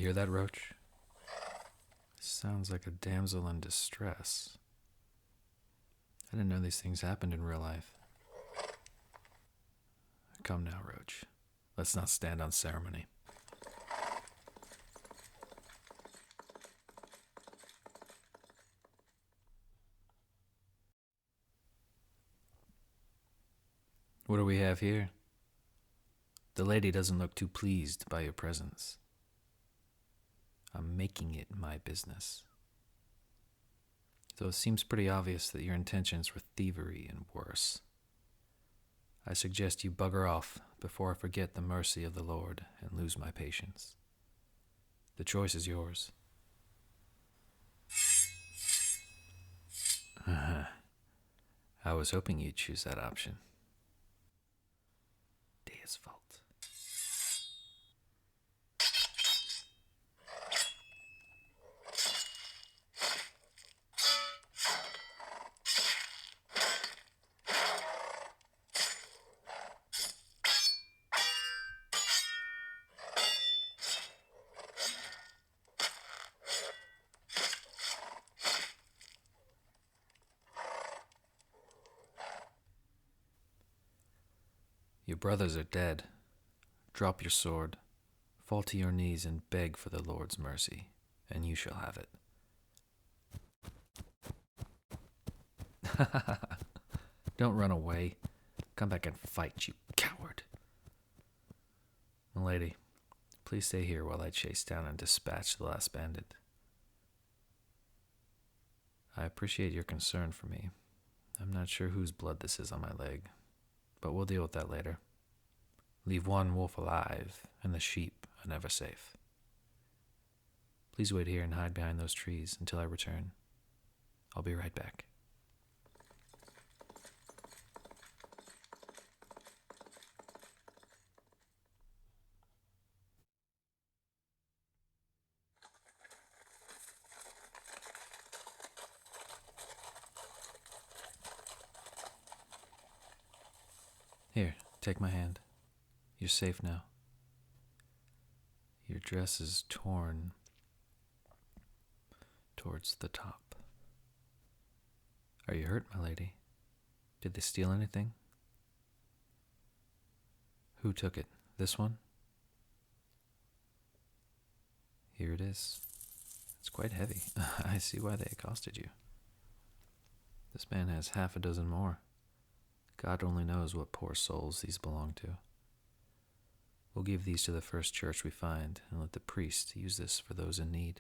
hear that, Roach? Sounds like a damsel in distress. I didn't know these things happened in real life. Come now, Roach. Let's not stand on ceremony. What do we have here? The lady doesn't look too pleased by your presence. I'm making it my business. Though it seems pretty obvious that your intentions were thievery and worse. I suggest you bugger off before I forget the mercy of the Lord and lose my patience. The choice is yours. I was hoping you'd choose that option. Dea's fault. Your brothers are dead. Drop your sword, fall to your knees and beg for the Lord's mercy, and you shall have it. Don't run away. Come back and fight, you coward. Milady, please stay here while I chase down and dispatch the last bandit. I appreciate your concern for me. I'm not sure whose blood this is on my leg, but we'll deal with that later. Leave one wolf alive, and the sheep are never safe. Please wait here and hide behind those trees until I return. I'll be right back. Here, take my hand. You're safe now. Your dress is torn towards the top. Are you hurt, my lady? Did they steal anything? Who took it? This one? Here it is. It's quite heavy. I see why they accosted you. This man has half a dozen more. God only knows what poor souls these belong to. We'll give these to the first church we find and let the priest use this for those in need.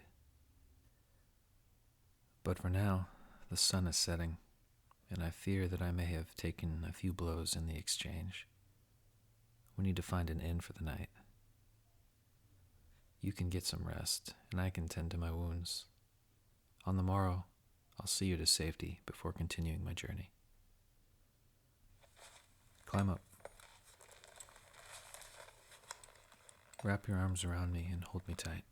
But for now, the sun is setting, and I fear that I may have taken a few blows in the exchange. We need to find an inn for the night. You can get some rest, and I can tend to my wounds. On the morrow, I'll see you to safety before continuing my journey. Climb up. Wrap your arms around me and hold me tight.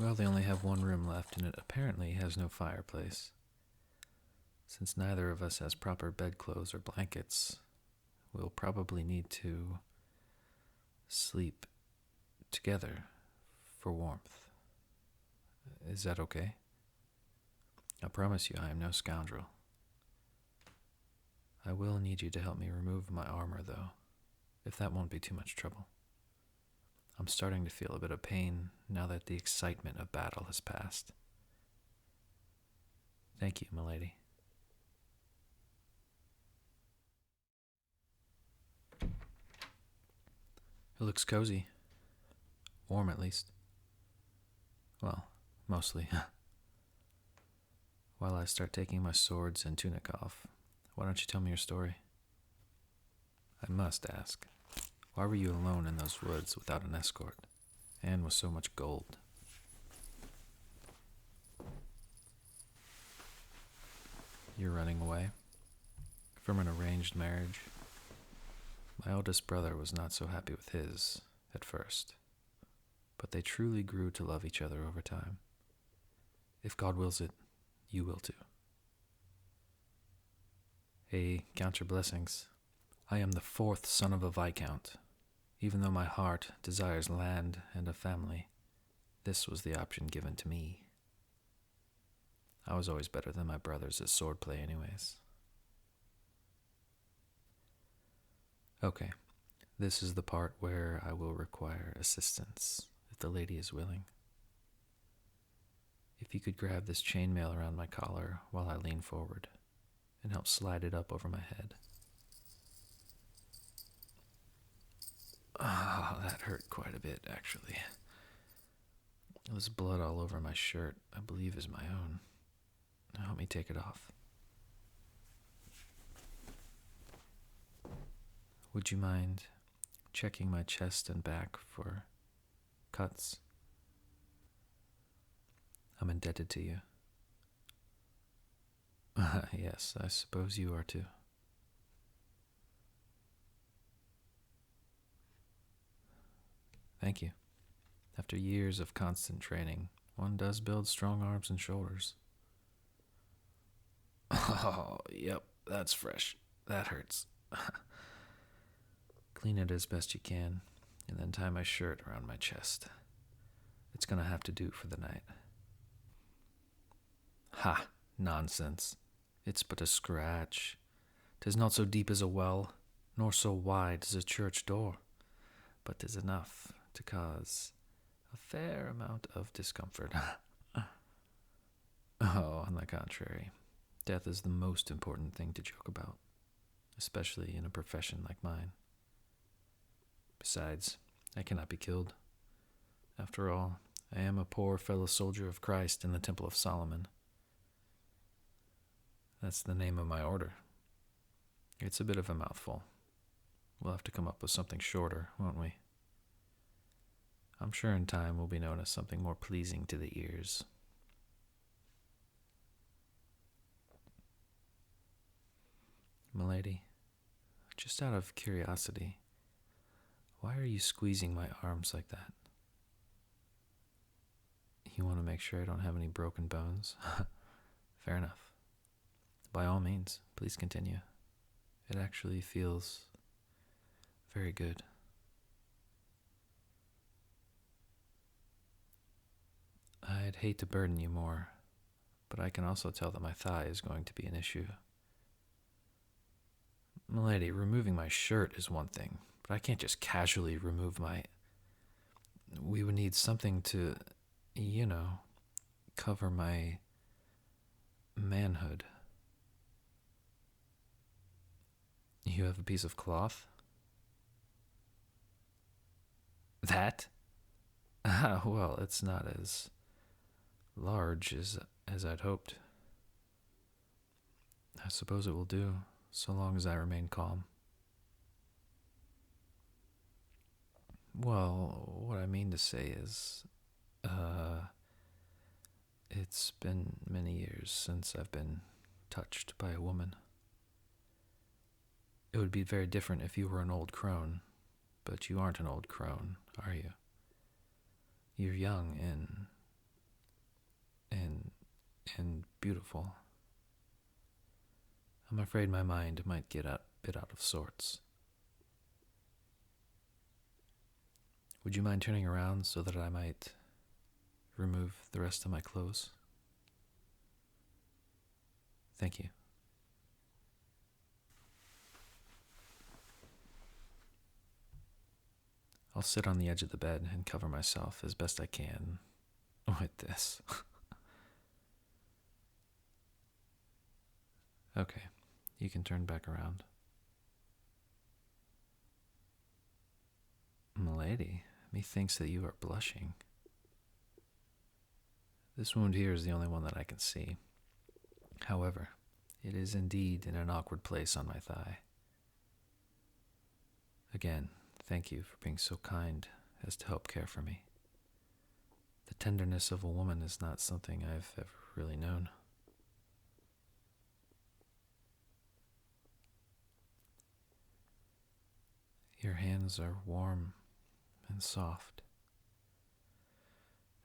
Well, they only have one room left, and it apparently has no fireplace. Since neither of us has proper bedclothes or blankets, we'll probably need to sleep together for warmth. Is that okay? I promise you I am no scoundrel. I will need you to help me remove my armor, though, if that won't be too much trouble. I'm starting to feel a bit of pain now that the excitement of battle has passed. Thank you, milady. It looks cozy. Warm, at least. Well, mostly. While I start taking my swords and tunic off, why don't you tell me your story? I must ask, why were you alone in those woods without an escort, and with so much gold? You're running away? From an arranged marriage? My oldest brother was not so happy with his, at first. but they truly grew to love each other over time. If God wills it, you will too. Hey, count your blessings. I am the 4th son of a viscount. Even though my heart desires land and a family, this was the option given to me. I was always better than my brothers at swordplay anyways. Okay, this is the part where I will require assistance, if the lady is willing. If you could grab this chainmail around my collar while I lean forward and help slide it up over my head. Ah, that hurt quite a bit, actually. There's blood all over my shirt, I believe is my own. Now help me take it off. Would you mind checking my chest and back for cuts? I'm indebted to you. Yes, I suppose you are too. Thank you. After years of constant training, one does build strong arms and shoulders. Oh, yep, that's fresh. That hurts. Clean it as best you can, and then tie my shirt around my chest. It's gonna have to do for the night. Ha! Nonsense. It's but a scratch. 'Tis not so deep as a well, nor so wide as a church door, but 'tis enough to cause a fair amount of discomfort. Oh, on the contrary, death is the most important thing to joke about, especially in a profession like mine. Besides, I cannot be killed. After all, I am a poor fellow soldier of Christ in the Temple of Solomon. That's the name of my order. It's a bit of a mouthful. We'll have to come up with something shorter, won't we? I'm sure in time we'll be known as something more pleasing to the ears. Milady, just out of curiosity, why are you squeezing my arms like that? You want to make sure I don't have any broken bones? Fair enough. By all means, please continue. It actually feels very good. I'd hate to burden you more, but I can also tell that my thigh is going to be an issue. Milady, removing my shirt is one thing, but I can't just casually remove my... We would need something to, cover my manhood. You have a piece of cloth? That? Well, it's not as large as I'd hoped. I suppose it will do, so long as I remain calm. Well, what I mean to say is, it's been many years since I've been touched by a woman. It would be very different if you were an old crone, but you aren't an old crone, are you? You're young and beautiful. I'm afraid my mind might get a bit out of sorts. Would you mind turning around so that I might remove the rest of my clothes? Thank you. I'll sit on the edge of the bed and cover myself as best I can with this. Okay, you can turn back around. Milady, methinks that you are blushing. This wound here is the only one that I can see. However, it is indeed in an awkward place on my thigh. Again, thank you for being so kind as to help care for me. The tenderness of a woman is not something I've ever really known. Your hands are warm and soft.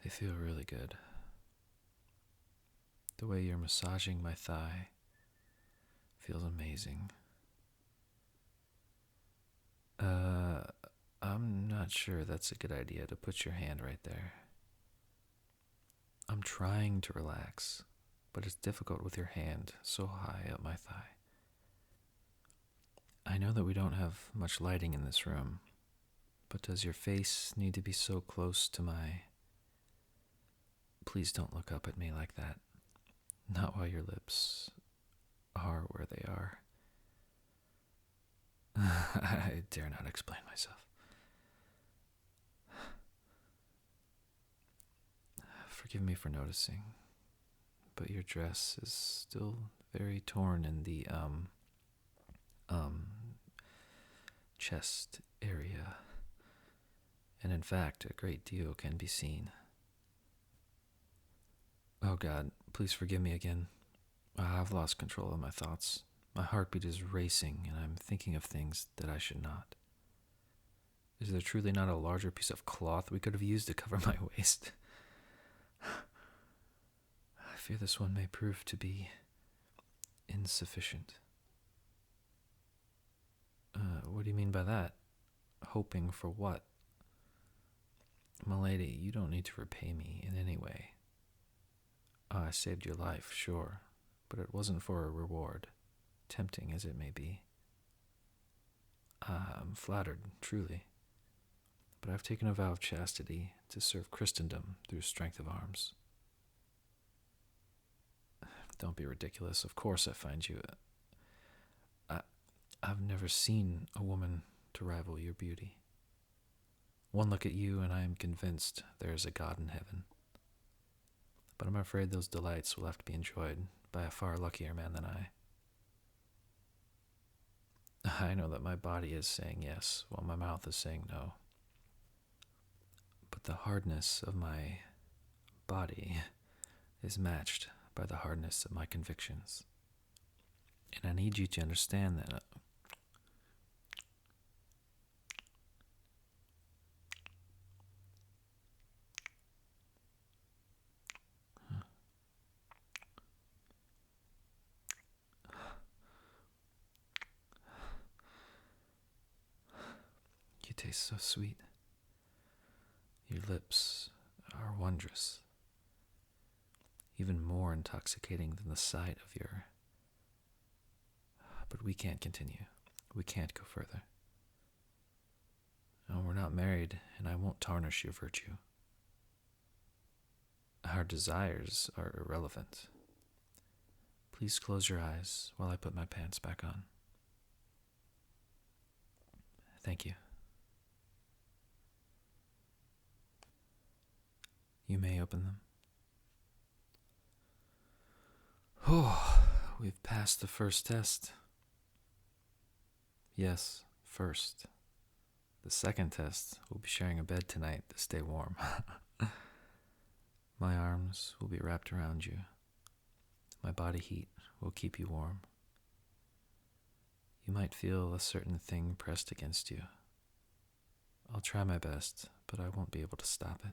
They feel really good. The way you're massaging my thigh feels amazing. I'm not sure that's a good idea to put your hand right there. I'm trying to relax, but it's difficult with your hand so high up my thigh. I know that we don't have much lighting in this room, but does your face need to be so close to my... Please don't look up at me like that. Not while your lips are where they are. I dare not explain myself. Forgive me for noticing, but your dress is still very torn in the, chest area. And in fact, a great deal can be seen. Oh God, please forgive me again. I've lost control of my thoughts. My heartbeat is racing, and I'm thinking of things that I should not. Is there truly not a larger piece of cloth we could have used to cover my waist? I fear this one may prove to be insufficient. What do you mean by that? Hoping for what? Milady, you don't need to repay me in any way. I saved your life, sure, but it wasn't for a reward, tempting as it may be. I'm flattered, truly, but I've taken a vow of chastity to serve Christendom through strength of arms. Don't be ridiculous. Of course I find you... I've never seen a woman to rival your beauty. One look at you and I am convinced there is a God in heaven. But I'm afraid those delights will have to be enjoyed by a far luckier man than I. I know that my body is saying yes, while my mouth is saying no. But the hardness of my body is matched by the hardness of my convictions. And I need you to understand that... You taste so sweet. Your lips are wondrous. Even more intoxicating than the sight of your... But we can't continue. We can't go further. No, we're not married, and I won't tarnish your virtue. Our desires are irrelevant. Please close your eyes while I put my pants back on. Thank you. You may open them. Oh, we've passed the first test. Yes, first. The second test, we'll be sharing a bed tonight to stay warm. My arms will be wrapped around you. My body heat will keep you warm. You might feel a certain thing pressed against you. I'll try my best, but I won't be able to stop it.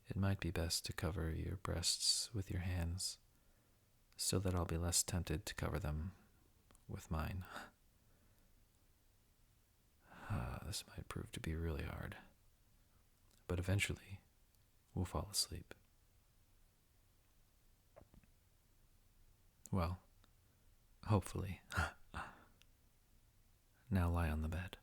It might be best to cover your breasts with your hands, so that I'll be less tempted to cover them with mine. This might prove to be really hard, but eventually we'll fall asleep. Well, hopefully. Now lie on the bed.